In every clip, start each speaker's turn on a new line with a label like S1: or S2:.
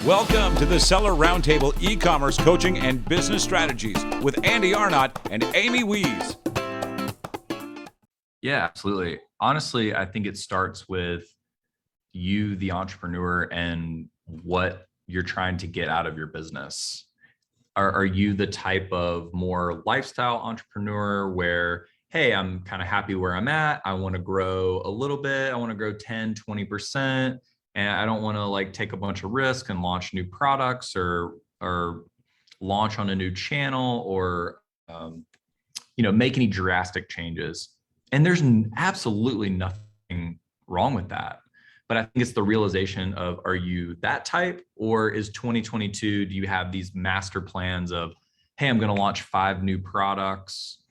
S1: Welcome to the Seller Roundtable e-commerce coaching and business strategies with Andy Arnott and Amy Wees.
S2: Yeah, absolutely. Honestly, I think it starts with you, the entrepreneur, and what you're trying to get out of your business. Are you the type of more lifestyle entrepreneur where, hey, I'm kind of happy where I'm at. I want to grow a little bit. I want to grow 10, 20%. And I don't want to like take a bunch of risk and launch new products or launch on a new channel or, make any drastic changes. And there's absolutely nothing wrong with that. But I think it's the realization of, are you that type, or is 2022, do you have these master plans of, hey, I'm going to launch 5 new products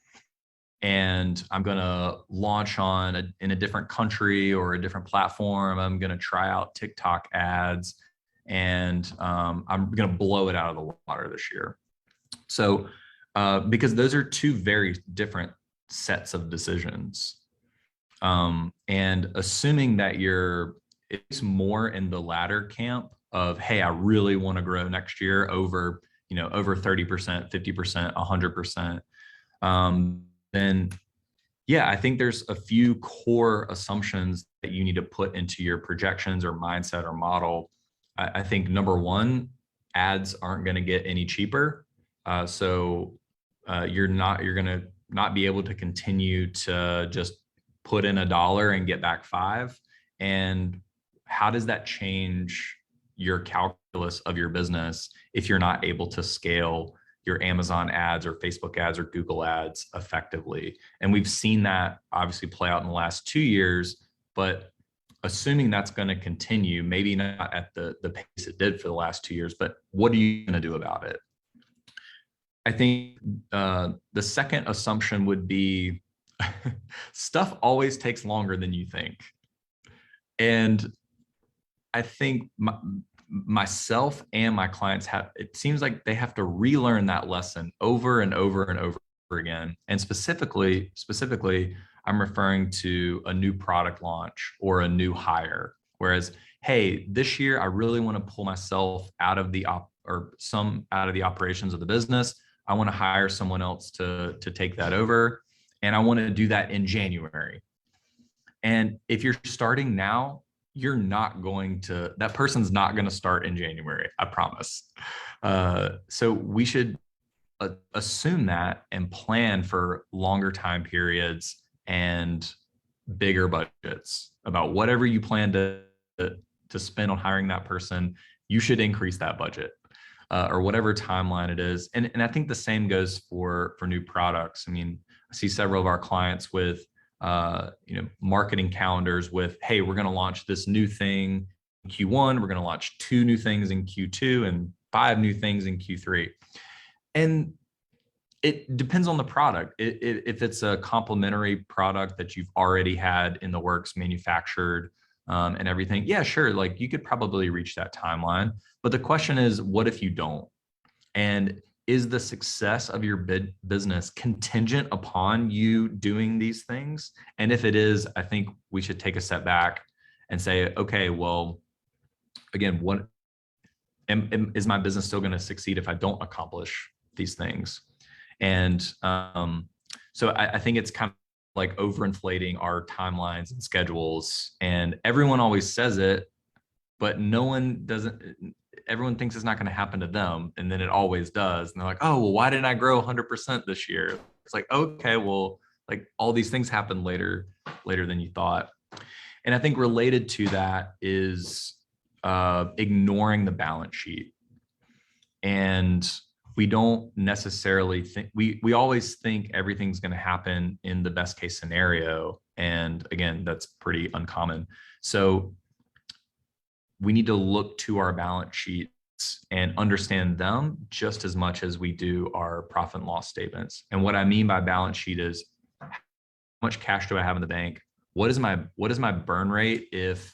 S2: and I'm going to launch in a different country or a different platform. I'm going to try out TikTok ads and I'm going to blow it out of the water this year. So because those are two very different sets of decisions. And assuming that it's more in the latter camp of, hey, I really want to grow next year over 30%, 50%, 100%. Then yeah, I think there's a few core assumptions that you need to put into your projections or mindset or model. I think number one, ads aren't going to get any cheaper. So you're going to not be able to continue to just put in $1 and get back $5. And how does that change your calculus of your business if you're not able to scale your Amazon ads or Facebook ads or Google ads effectively? And we've seen that obviously play out in the last 2 years, but assuming that's going to continue, maybe not at the pace it did for the last 2 years, but what are you going to do about it? I think the second assumption would be stuff always takes longer than you think. And I think myself and my clients it seems like they have to relearn that lesson over and over and over again. And specifically, I'm referring to a new product launch or a new hire. Whereas, hey, this year I really want to pull myself out of the operations of the business. I want to hire someone else to take that over. And I want to do that in January. And if you're starting now, that person's not going to start in January, I promise. So we should assume that and plan for longer time periods and bigger budgets. About whatever you plan to spend on hiring that person, you should increase that budget or whatever timeline it is. And I think the same goes for new products. I mean, I see several of our clients with marketing calendars with, hey, we're going to launch this new thing in Q1. We're going to launch 2 new things in Q2 and 5 new things in Q3. And it depends on the product. If it's a complementary product that you've already had in the works, manufactured and everything, yeah, sure. Like you could probably reach that timeline. But the question is, what if you don't? And is the success of your business contingent upon you doing these things? And if it is, I think we should take a step back and say, okay, well, again, is my business still going to succeed if I don't accomplish these things? And so I think it's kind of like overinflating our timelines and schedules. And everyone always says it, but everyone thinks it's not going to happen to them. And then it always does. And they're like, oh, well, why didn't I grow 100% this year? It's like, okay, well, like all these things happen later than you thought. And I think related to that is ignoring the balance sheet. And we don't necessarily think, we always think everything's going to happen in the best case scenario. And again, that's pretty uncommon. So we need to look to our balance sheets and understand them just as much as we do our profit and loss statements. And what I mean by balance sheet is, how much cash do I have in the bank? What is my burn rate if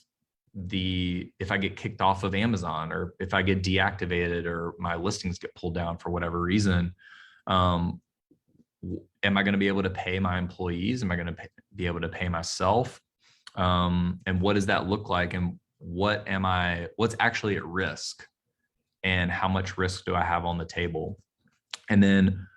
S2: I get kicked off of Amazon, or if I get deactivated, or my listings get pulled down for whatever reason? Am I going to be able to pay my employees? Am I going to be able to pay myself? And what does that look like? And what's actually at risk? and how much risk do I have on the table? And then,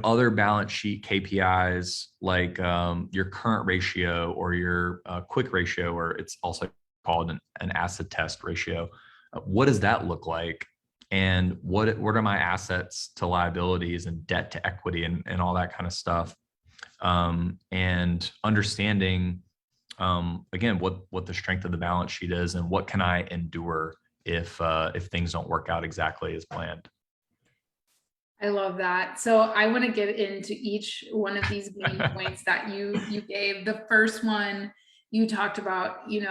S2: other balance sheet KPIs like your current ratio or your quick ratio, or it's also called an acid test ratio. What does that look like? And what are my assets to liabilities and debt to equity and all that kind of stuff? And understanding, again, what the strength of the balance sheet is and what can I endure if things don't work out exactly as planned.
S3: I love that. So I want to get into each one of these main points that you gave. The first one, you talked about, you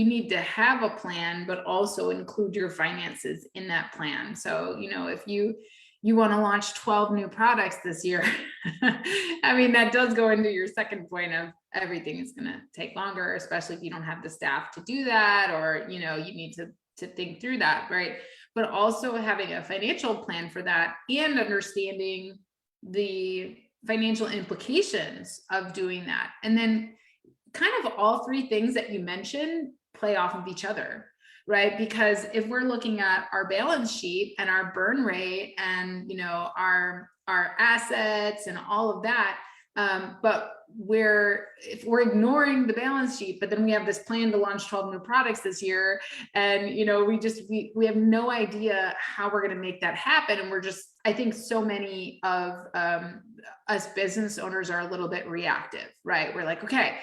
S3: need to have a plan, but also include your finances in that plan. So, if you want to launch 12 new products this year, I mean, that does go into your second point of everything is going to take longer, especially if you don't have the staff to do that, or, you need to think through that, right? But also having a financial plan for that and understanding the financial implications of doing that. And then kind of all three things that you mentioned play off of each other, right? Because if we're looking at our balance sheet and our burn rate and, our assets and all of that, but if we're ignoring the balance sheet, but then we have this plan to launch 12 new products this year, and we have no idea how we're going to make that happen. And I think so many of us business owners are a little bit reactive, right? We're like, okay,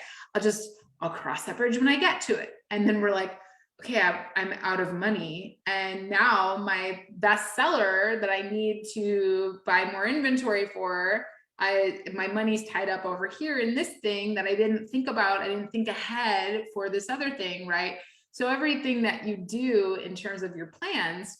S3: I'll cross that bridge when I get to it. And then we're like, okay, I'm out of money. And now my best seller that I need to buy more inventory for, my money's tied up over here in this thing that I didn't think about. I didn't think ahead for this other thing, right? So everything that you do in terms of your plans,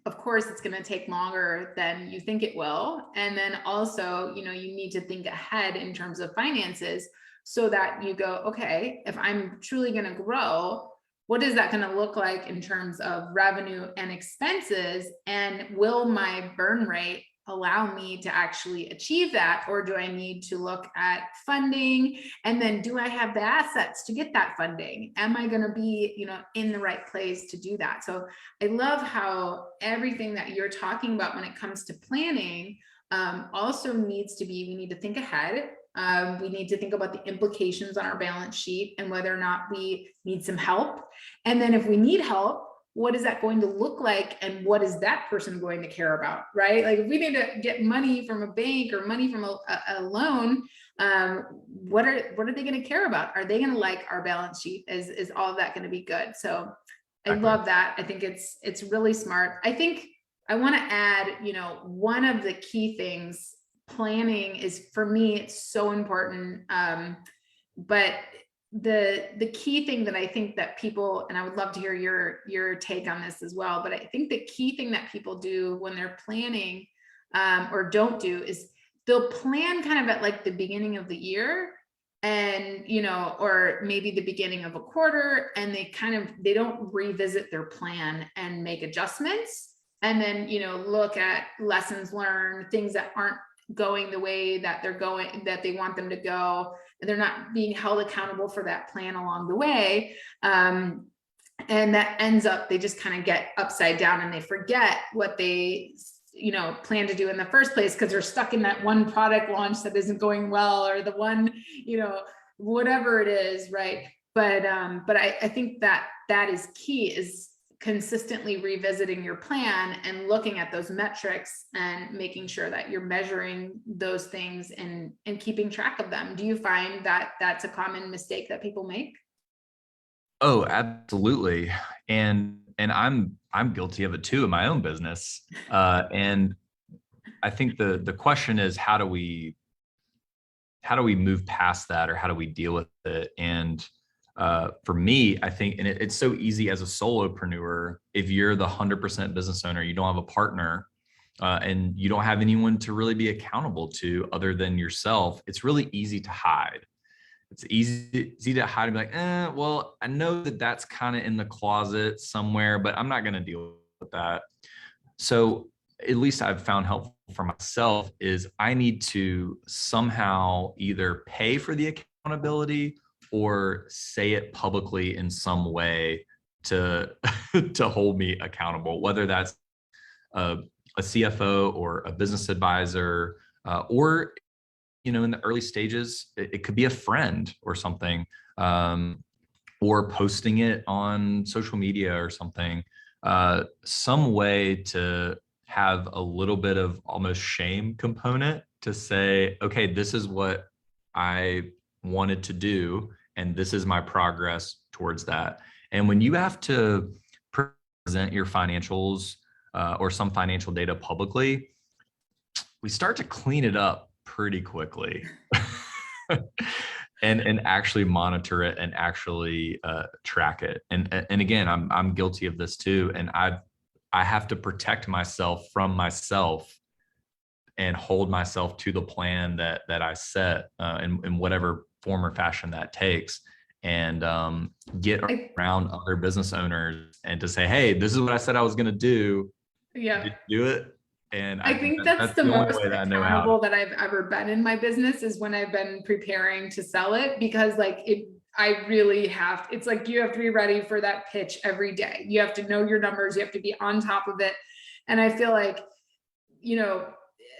S3: of course, it's going to take longer than you think it will. And then also, you need to think ahead in terms of finances so that you go, okay, if I'm truly going to grow, what is that going to look like in terms of revenue and expenses? And will my burn rate allow me to actually achieve that? Or do I need to look at funding? And then do I have the assets to get that funding? Am I going to be, in the right place to do that? So I love how everything that you're talking about when it comes to planning also needs to be, we need to think ahead. We need to think about the implications on our balance sheet and whether or not we need some help. And then if we need help, what is that going to look like? And what is that person going to care about, right? Like if we need to get money from a bank or money from a loan, what are they going to care about? Are they going to like our balance sheet? Is all of that going to be good? So I love that. I think it's really smart. I think I want to add, one of the key things, planning is, for me, it's so important. But the key thing that I think that people, and I would love to hear your take on this as well, but I think the key thing that people do when they're planning or don't do is they'll plan kind of at like the beginning of the year, and or maybe the beginning of a quarter, and they don't revisit their plan and make adjustments, and then look at lessons learned, things that aren't going the way that they want them to go, and they're not being held accountable for that plan along the way. And that ends up, they just kind of get upside down and they forget what they plan to do in the first place, because they're stuck in that one product launch that isn't going well, or the one, whatever it is, right? But I think that is key, is consistently revisiting your plan and looking at those metrics and making sure that you're measuring those things and keeping track of them. Do you find that that's a common mistake that people make?
S2: Oh, absolutely. And I'm guilty of it too in my own business. And I think the question is, how do we move past that, or how do we deal with it? And for me, I think, and it's so easy as a solopreneur, if you're the 100% business owner, you don't have a partner, and you don't have anyone to really be accountable to other than yourself, it's really easy to hide. It's easy to hide and be like, well, I know that that's kind of in the closet somewhere, but I'm not going to deal with that. So at least I've found helpful for myself is I need to somehow either pay for the accountability or say it publicly in some way to to hold me accountable, whether that's a CFO or a business advisor, or, in the early stages, it could be a friend or something, or posting it on social media or something, some way to have a little bit of almost shame component to say, okay, this is what I wanted to do, and this is my progress towards that. And when you have to present your financials or some financial data publicly, we start to clean it up pretty quickly. and actually monitor it and actually track it. And again, I'm guilty of this too. And I have to protect myself from myself and hold myself to the plan that I set in whatever form or fashion that takes, and get around other business owners and to say, hey, this is what I said I was going to do.
S3: Yeah.
S2: Did you do it? And
S3: I think that's the
S2: only
S3: most
S2: way that I know how
S3: accountable that I've ever been in my business, is when I've been preparing to sell it, because I really have, it's like, you have to be ready for that pitch every day. You have to know your numbers. You have to be on top of it. And I feel like,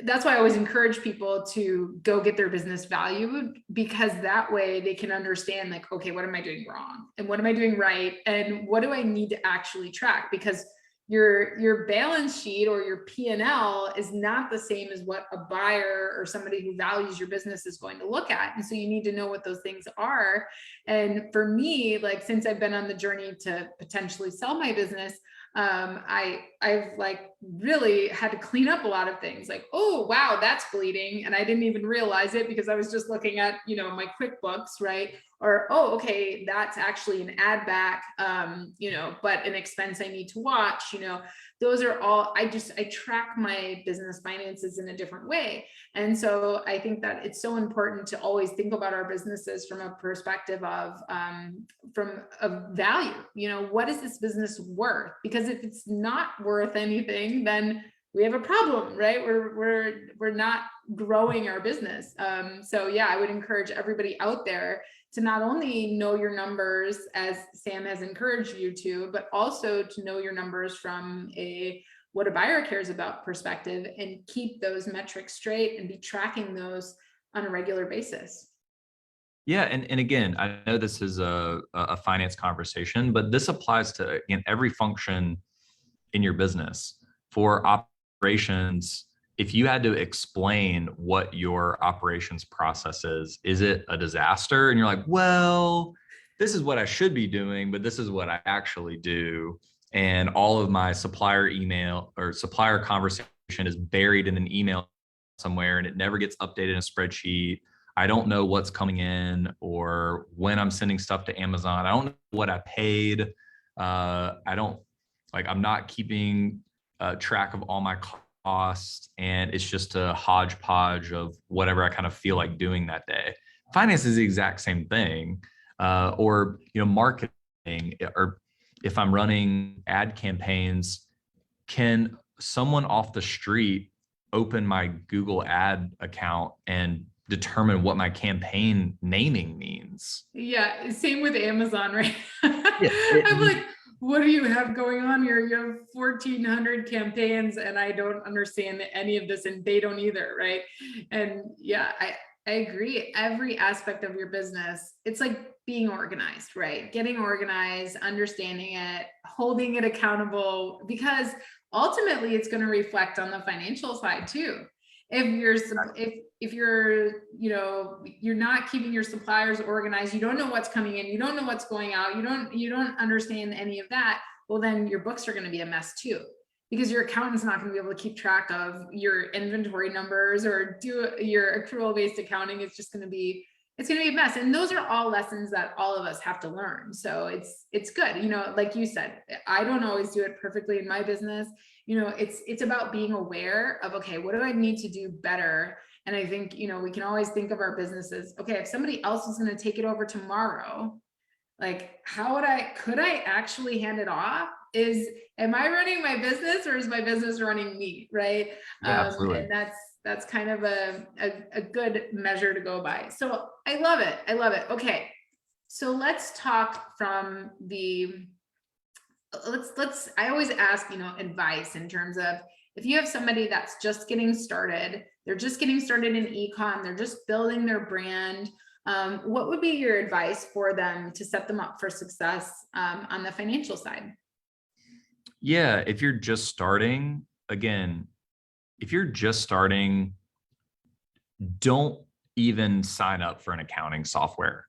S3: that's why I always encourage people to go get their business valued, because that way they can understand, like, okay, what am I doing wrong? And what am I doing right? And what do I need to actually track? Because your balance sheet or your P&L is not the same as what a buyer or somebody who values your business is going to look at. And so you need to know what those things are. And for me, like, since I've been on the journey to potentially sell my business, I've like really had to clean up a lot of things, like, oh, wow, that's bleeding. And I didn't even realize it because I was just looking at, my QuickBooks, right? Or, oh, okay, that's actually an add back, but an expense I need to watch, those are all, I track my business finances in a different way. And so I think that it's so important to always think about our businesses from a perspective of, from a value, what is this business worth? Because if it's not worth anything, then we have a problem, right? We're not growing our business. So yeah, I would encourage everybody out there to not only know your numbers, as Sam has encouraged you to, but also to know your numbers from what a buyer cares about perspective, and keep those metrics straight and be tracking those on a regular basis.
S2: Yeah. And again, I know this is a finance conversation, but this applies to, again, every function in your business. For operations, if you had to explain what your operations process is it a disaster? And you're like, well, this is what I should be doing, but this is what I actually do. And all of my supplier email or supplier conversation is buried in an email somewhere, and it never gets updated in a spreadsheet. I don't know what's coming in or when I'm sending stuff to Amazon. I don't know what I paid. I'm not keeping track of all my costs, and it's just a hodgepodge of whatever I kind of feel like doing that day. Finance is the exact same thing, or marketing, or if I'm running ad campaigns, can someone off the street open my Google ad account and determine what my campaign naming means?
S3: Yeah, same with Amazon, right?
S2: Yeah,
S3: I'm like, what do you have going on here? You have 1,400 campaigns, and I don't understand any of this, and they don't either, right? And yeah, I agree. Every aspect of your business, it's like being organized, right? Getting organized, understanding it, holding it accountable, because ultimately it's going to reflect on the financial side too. If you're not keeping your suppliers organized, you don't know what's coming in, you don't know what's going out, you don't understand any of that, well, then your books are going to be a mess too, because your accountant's not going to be able to keep track of your inventory numbers or do your accrual based accounting. It's going to be a mess. And those are all lessons that all of us have to learn. So it's good. Like you said, I don't always do it perfectly in my business. It's about being aware of, okay, what do I need to do better? And I think, we can always think of our businesses, okay, if somebody else is going to take it over tomorrow, like, could I actually hand it off? Am I running my business, or is my business running me? Right.
S2: Yeah, absolutely.
S3: And that's kind of a good measure to go by. So I love it. Okay. So let's talk from the I always ask, advice in terms of, if you have somebody that's just getting started, they're just getting started in ecom, they're just building their brand. What would be your advice for them to set them up for success on the financial side?
S2: Yeah, if you're just starting, again, if you're just starting, don't even sign up for an accounting software.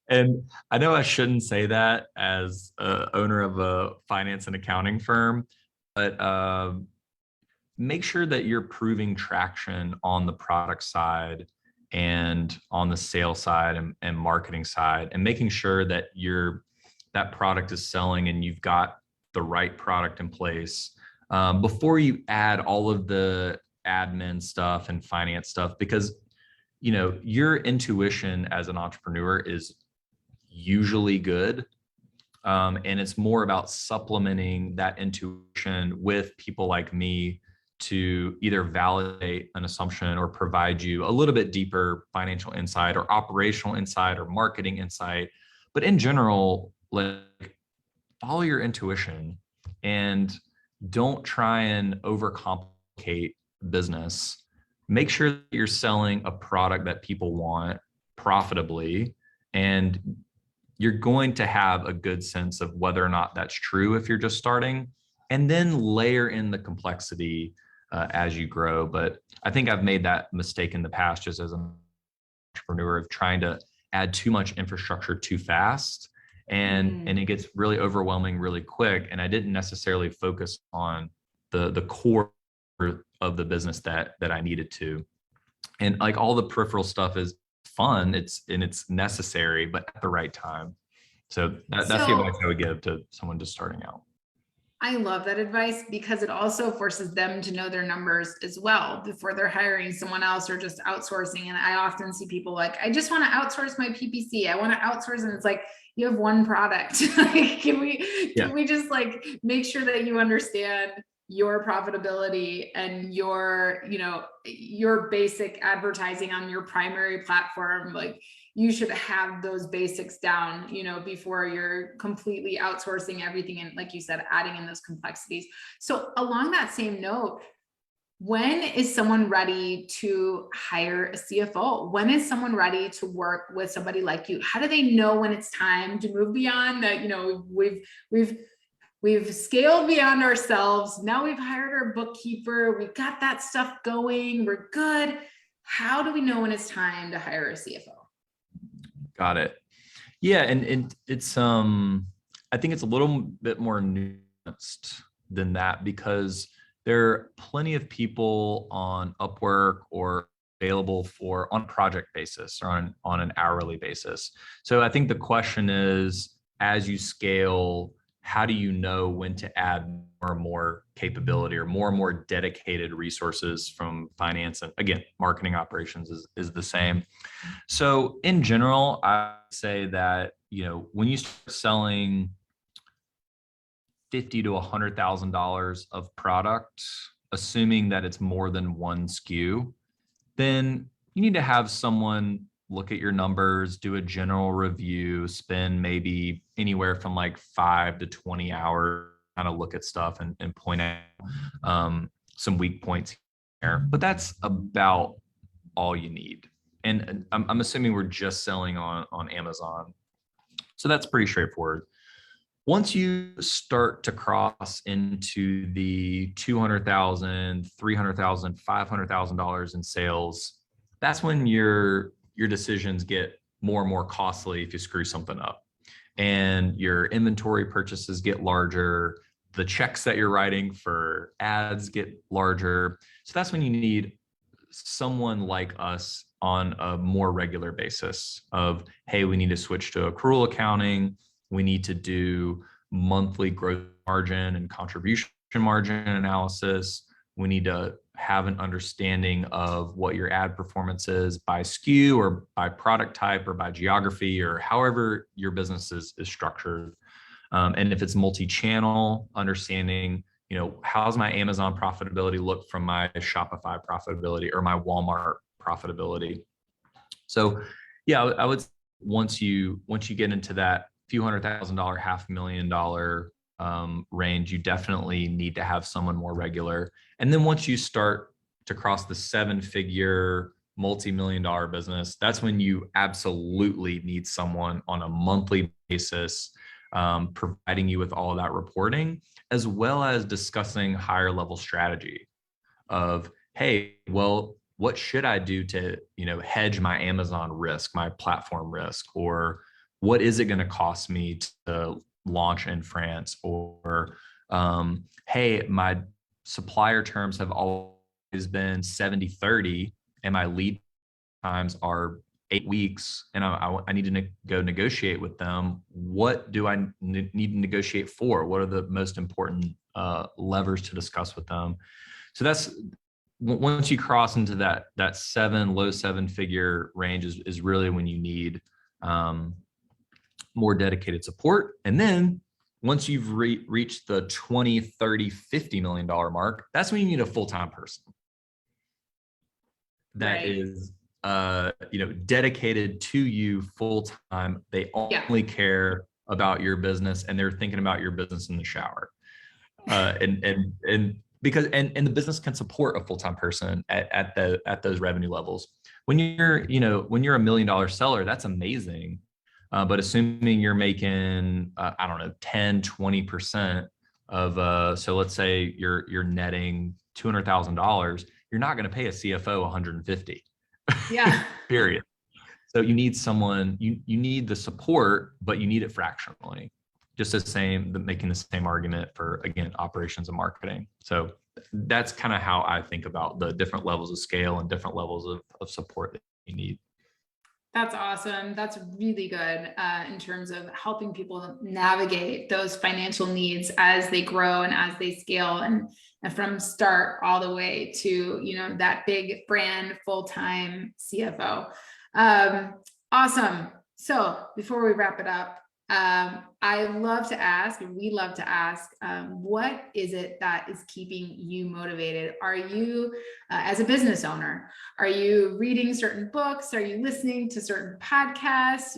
S2: And I know I shouldn't say that as a owner of a finance and accounting firm, but make sure that you're proving traction on the product side and on the sales side and marketing side, and making sure that that product is selling and you've got the right product in place before you add all of the admin stuff and finance stuff, because your intuition as an entrepreneur is usually good. And it's more about supplementing that intuition with people like me to either validate an assumption or provide you a little bit deeper financial insight or operational insight or marketing insight. But in general, like, follow your intuition and don't try and overcomplicate business. Make sure that you're selling a product that people want profitably, and you're going to have a good sense of whether or not that's true if you're just starting, and then layer in the complexity as you grow. But I think I've made that mistake in the past, just as an entrepreneur, of trying to add too much infrastructure too fast, and it gets really overwhelming really quick. And I didn't necessarily focus on the core of the business that I needed to. And like, all the peripheral stuff is fun, it's necessary, but at the right time. So that's the advice I would give to someone just starting out.
S3: I love that advice, because it also forces them to know their numbers as well before they're hiring someone else or just outsourcing. And I often see people like, I just want to outsource my PPC. I want to outsource. And it's like, you have one product. Like, can we just like make sure that you understand your profitability and your basic advertising on your primary platform? Like, you should have those basics down, before you're completely outsourcing everything. And like you said, adding in those complexities. So along that same note, when is someone ready to hire a CFO? When is someone ready to work with somebody like you? How do they know when it's time to move beyond that? We've scaled beyond ourselves. Now we've hired our bookkeeper. We've got that stuff going. We're good. How do we know when it's time to hire a CFO?
S2: Got it. Yeah, and it's I think it's a little bit more nuanced than that, because there are plenty of people on Upwork or available on a project basis or on an hourly basis. So I think the question is, as you scale, how do you know when to add more and more capability or more dedicated resources from finance? And again, marketing operations is the same. So in general, I say that, when you start selling $50,000 to $100,000 of product, assuming that it's more than one SKU, then you need to have someone look at your numbers, do a general review, spend maybe anywhere from like 5 to 20 hours, kind of look at stuff and point out some weak points here. But that's about all you need. And I'm assuming we're just selling on Amazon. So that's pretty straightforward. Once you start to cross into the $200,000, $300,000, $500,000 in sales, that's when your decisions get more and more costly if you screw something up, and your inventory purchases get larger. The checks that you're writing for ads get larger. So that's when you need someone like us on a more regular basis of, hey, we need to switch to accrual accounting. We need to do monthly gross margin and contribution margin analysis. We need to have an understanding of what your ad performance is by SKU or by product type or by geography, or however your business is structured. And if it's multi-channel, understanding, how's my Amazon profitability look from my Shopify profitability or my Walmart profitability. So yeah, I would, once you get into that few $100,000, $500,000 range, you definitely need to have someone more regular. And then once you start to cross the 7-figure, multi-million-dollar business, that's when you absolutely need someone on a monthly basis, providing you with all of that reporting, as well as discussing higher level strategy of, hey, well, what should I do to, hedge my Amazon risk, my platform risk, or what is it going to cost me to launch in France? Or, hey, my supplier terms have always been 70-30 and my lead times are 8 weeks and I need to go negotiate with them. What do I need to negotiate for? What are the most important levers to discuss with them? So that's, once you cross into that low 7-figure range is really when you need more dedicated support. And then once you've reached the 20, 30, $50 million mark, that's when you need a full-time person that is dedicated to you full-time. They only care about your business and they're thinking about your business in the shower. And because the business can support a full-time person at those revenue levels. When you're a $1 million seller, that's amazing. But assuming you're making, 10, 20% of, so let's say you're netting $200,000, you're not going to pay a CFO 150.
S3: Yeah.
S2: Period. So you need someone, you need the support, but you need it fractionally. Just making the same argument for, again, operations and marketing. So that's kind of how I think about the different levels of scale and different levels of support that you need.
S3: That's awesome. That's really good in terms of helping people navigate those financial needs as they grow and as they scale, and from start all the way to, that big brand full-time CFO. Awesome. So before we wrap it up, we love to ask, what is it that is keeping you motivated? Are you, as a business owner, are you reading certain books? Are you listening to certain podcasts?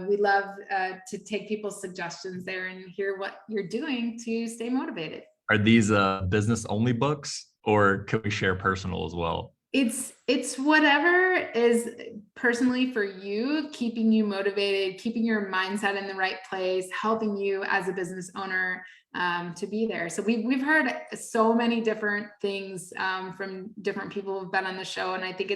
S3: We love to take people's suggestions there and hear what you're doing to stay motivated.
S2: Are these business only books, or can we share personal as well?
S3: It's whatever is personally for you, keeping you motivated, keeping your mindset in the right place, helping you as a business owner to be there. So we've heard so many different things from different people who've been on the show, and I think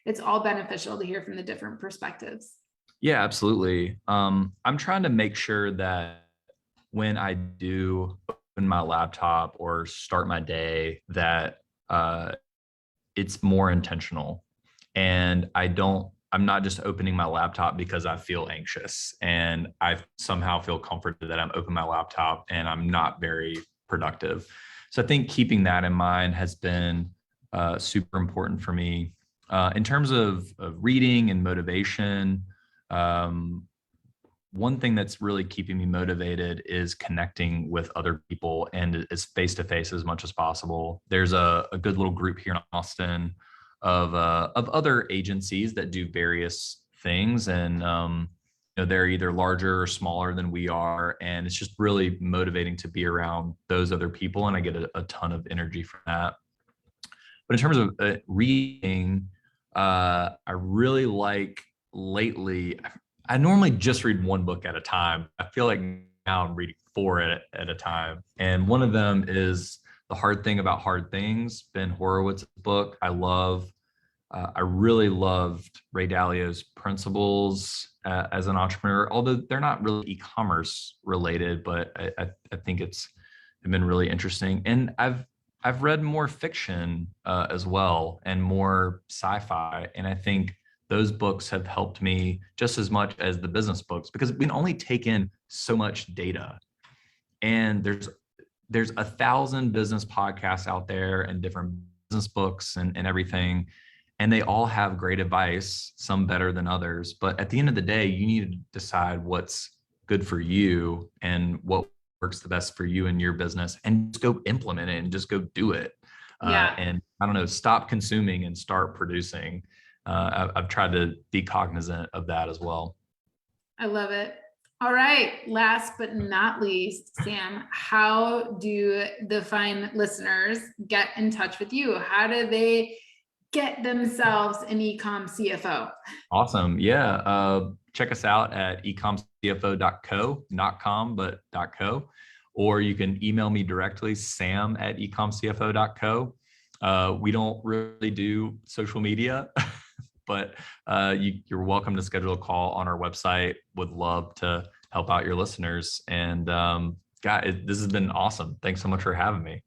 S3: it's all beneficial to hear from the different perspectives. Yeah,
S2: absolutely. I'm trying to make sure that when I do open my laptop or start my day, that it's more intentional, and I'm not just opening my laptop because I feel anxious and I somehow feel comforted that I'm opening my laptop and I'm not very productive. So I think keeping that in mind has been super important for me. In terms of reading and motivation, one thing that's really keeping me motivated is connecting with other people, and it's face-to-face as much as possible. There's a good little group here in Austin of other agencies that do various things, and they're either larger or smaller than we are, and it's just really motivating to be around those other people, and I get a ton of energy from that. But in terms of reading, I really like lately. I normally just read one book at a time. I feel like now I'm reading 4 at a time. And one of them is The Hard Thing About Hard Things, Ben Horowitz's book. I really loved Ray Dalio's principles as an entrepreneur, although they're not really e-commerce related, but I think it's been really interesting. And I've read more fiction as well, and more sci-fi. And I think those books have helped me just as much as the business books, because we can only take in so much data. And there's 1,000 business podcasts out there and different business books and everything. And they all have great advice, some better than others. But at the end of the day, you need to decide what's good for you and what works the best for you and your business, and just go implement it and just go do it. And I don't know, stop consuming and start producing. I've tried to be cognizant of that as well.
S3: I love it. All right. Last but not least, Sam, how do the fine listeners get in touch with you? How do they get themselves an ecom CFO?
S2: Awesome. Yeah. Check us out at ecomcfo.co, not com, but .co. Or you can email me directly, sam@ecomcfo.co. We don't really do social media, but you're welcome to schedule a call on our website. Would love to help out your listeners. And this has been awesome. Thanks so much for having me.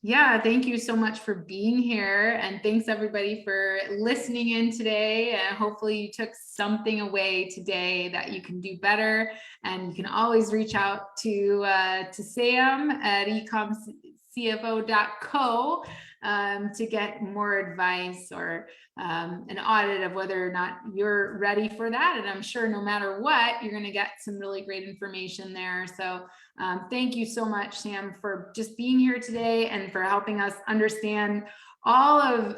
S3: Yeah, thank you so much for being here. And thanks everybody for listening in today. And hopefully you took something away today that you can do better. And you can always reach out to Sam at ecomcfo.co to get more advice or an audit of whether or not you're ready for that. And I'm sure no matter what, you're going to get some really great information there. So thank you so much, Sam, for just being here today and for helping us understand all of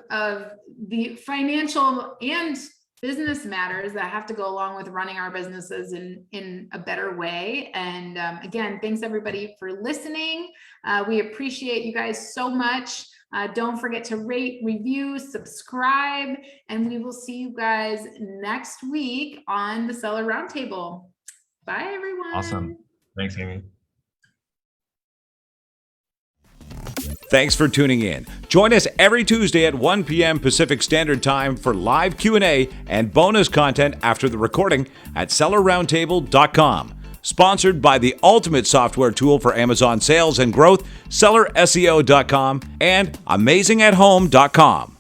S3: the financial and business matters that have to go along with running our businesses in a better way. And again, thanks everybody for listening. We appreciate you guys so much. Don't forget to rate, review, subscribe, and we will see you guys next week on the Seller Roundtable. Bye, everyone.
S2: Awesome. Thanks, Amy.
S1: Thanks for tuning in. Join us every Tuesday at 1 p.m. Pacific Standard Time for live Q&A and bonus content after the recording at sellerroundtable.com. Sponsored by the ultimate software tool for Amazon sales and growth, sellerseo.com and amazingathome.com.